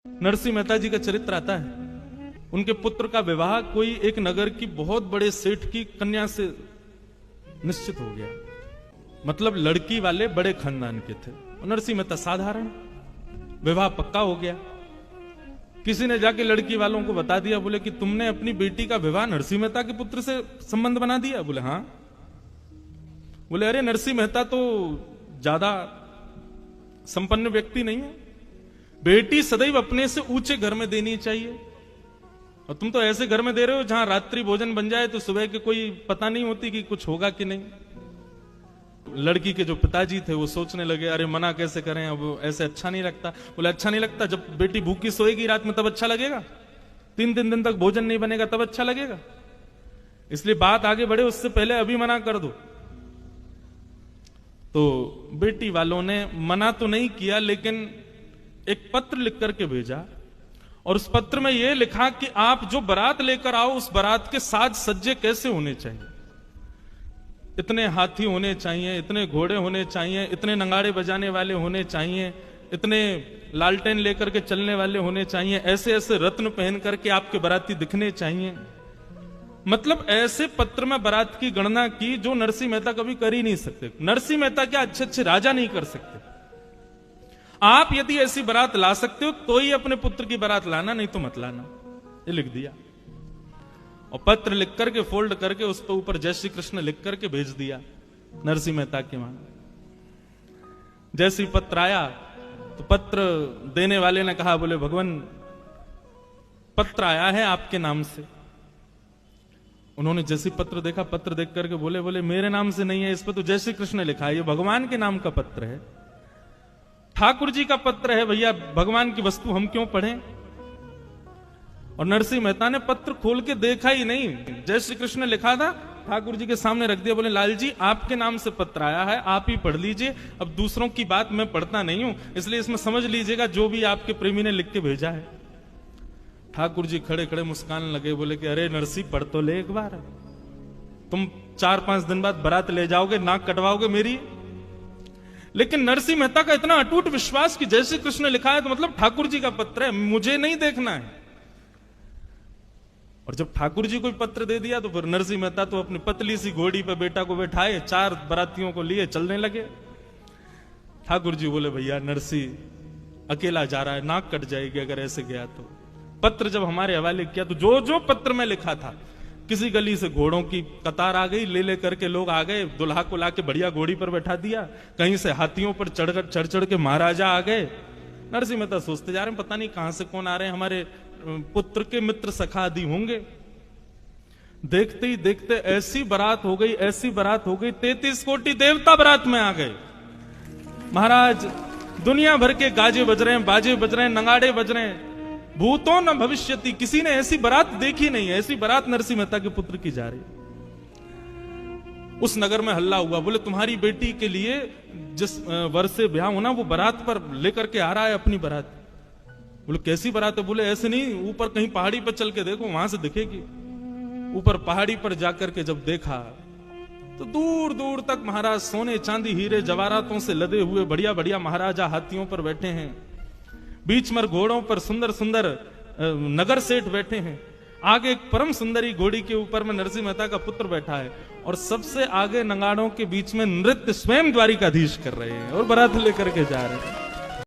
नरसिंह मेहता जी का चरित्र आता है। उनके पुत्र का विवाह कोई एक नगर की बहुत बड़े सेठ की कन्या से निश्चित हो गया। मतलब लड़की वाले बड़े खानदान के थे। नरसिंह मेहता साधारण, विवाह पक्का हो गया। किसी ने जाके लड़की वालों को बता दिया, बोले कि तुमने अपनी बेटी का विवाह नरसिंह मेहता के पुत्र से संबंध बना दिया। बोले हाँ। बोले अरे नरसिंह मेहता तो ज्यादा संपन्न व्यक्ति नहीं है, बेटी सदैव अपने से ऊंचे घर में देनी चाहिए, और तुम तो ऐसे घर में दे रहे हो जहां रात्रि भोजन बन जाए तो सुबह के कोई पता नहीं होती कि कुछ होगा कि नहीं। लड़की के जो पिताजी थे वो सोचने लगे, अरे मना कैसे करें, अब ऐसे अच्छा नहीं लगता। बोले अच्छा नहीं लगता, जब बेटी भूखी सोएगी रात में तब अच्छा लगेगा, 3 दिन तक भोजन नहीं बनेगा तब अच्छा लगेगा, इसलिए बात आगे बढ़े उससे पहले अभी मना कर दो। तो बेटी वालों ने मना तो नहीं किया, लेकिन एक पत्र लिख करके भेजा, और उस पत्र में यह लिखा कि आप जो बारात लेकर आओ उस बारात के साज सज्जे कैसे होने चाहिए। इतने हाथी होने चाहिए, इतने घोड़े होने चाहिए, इतने नगाड़े बजाने वाले होने चाहिए, इतने लालटेन लेकर के चलने वाले होने चाहिए, ऐसे ऐसे रत्न पहन करके आपके बाराती दिखने चाहिए। मतलब ऐसे पत्र में बारात की गणना की जो नरसिंह मेहता कभी कर ही नहीं सकते। नरसिंह मेहता क्या अच्छे अच्छे राजा नहीं कर सकते। आप यदि ऐसी बारात ला सकते हो तो ही अपने पुत्र की बारात लाना, नहीं तो मत लाना। ये लिख दिया और पत्र लिख करके फोल्ड करके उस पर ऊपर जय श्री कृष्ण लिख करके भेज दिया नरसिंह मेहता के वहां। जैसे ही पत्र आया तो पत्र देने वाले ने कहा, बोले भगवान पत्र आया है आपके नाम से। उन्होंने जैसे पत्र देखा, पत्र देख करके बोले मेरे नाम से नहीं है, इस पर तो जय श्री कृष्ण लिखा है, ये भगवान के नाम का पत्र है, ठाकुर जी का पत्र है, भैया भगवान की वस्तु हम क्यों पढ़ें। और नरसिंह मेहता ने पत्र खोल के देखा ही नहीं, जय श्री कृष्ण लिखा था, ठाकुर जी के सामने रख दिया। बोले लाल जी आपके नाम से पत्र आया है, आप ही पढ़ लीजिए, अब दूसरों की बात मैं पढ़ता नहीं हूं, इसलिए इसमें समझ लीजिएगा जो भी आपके प्रेमी ने लिख के भेजा है। ठाकुर जी खड़े खड़े मुस्कान लगे, बोले कि अरे नरसिंह पढ़ तो ले एक बार, तुम 4-5 दिन बाद बारात ले जाओगे, नाक कटवाओगे मेरी। लेकिन नरसिंह मेहता का इतना अटूट विश्वास कि जय श्री कृष्ण लिखा है तो मतलब ठाकुर जी का पत्र है, मुझे नहीं देखना है। और जब ठाकुर जी को पत्र दे दिया तो फिर नरसिंह मेहता तो अपनी पतली सी घोड़ी पे बेटा को बैठाए, 4 बारातियों को लिए चलने लगे। ठाकुर जी बोले भैया नरसिंह अकेला जा रहा है, नाक कट जाएगी अगर ऐसे गया तो। पत्र जब हमारे हवाले किया तो जो जो पत्र में लिखा था, किसी गली से घोड़ों की कतार आ गई, ले करके लोग आ गए, दुल्हा को लाके बढ़िया घोड़ी पर बैठा दिया, कहीं से हाथियों पर चढ़ चढ़ के महाराजा आ गए। नरसिंह मेहता सोचते जा रहे हैं पता नहीं कहां से कौन आ रहे हैं, हमारे पुत्र के मित्र सखा आदि होंगे। देखते ही देखते ऐसी बारात हो गई, ऐसी बारात हो गई, 33 कोटि देवता बारात में आ गए। महाराज दुनिया भर के गाजे बज रहे हैं, बाजे बज रहे हैं, नगाड़े बज रहे हैं, भूतों न भविष्यति, किसी ने ऐसी बारात देखी नहीं है, ऐसी बारात नरसिंह मेहता के पुत्र की जा रही। उस नगर में हल्ला हुआ, बोले तुम्हारी बेटी के लिए जिस वर्ष से ब्याह होना वो बारात पर लेकर के आ रहा है अपनी बारात। बोले कैसी बारात है। बोले ऐसे नहीं, ऊपर कहीं पहाड़ी पर चल के देखो, वहां से दिखेगी। ऊपर पहाड़ी पर जाकर के जब देखा तो दूर दूर तक महाराज सोने चांदी हीरे जवाहरातों से लदे हुए बढ़िया बढ़िया महाराजा हाथियों पर बैठे हैं, बीच में घोड़ों पर सुंदर सुंदर नगर सेठ बैठे हैं, आगे एक परम सुंदरी घोड़ी के ऊपर में नरसिंह मेहता का पुत्र बैठा है, और सबसे आगे नगाड़ों के बीच में नृत्य स्वयं द्वारिकाधीश कर रहे हैं और बारात लेकर के जा रहे हैं।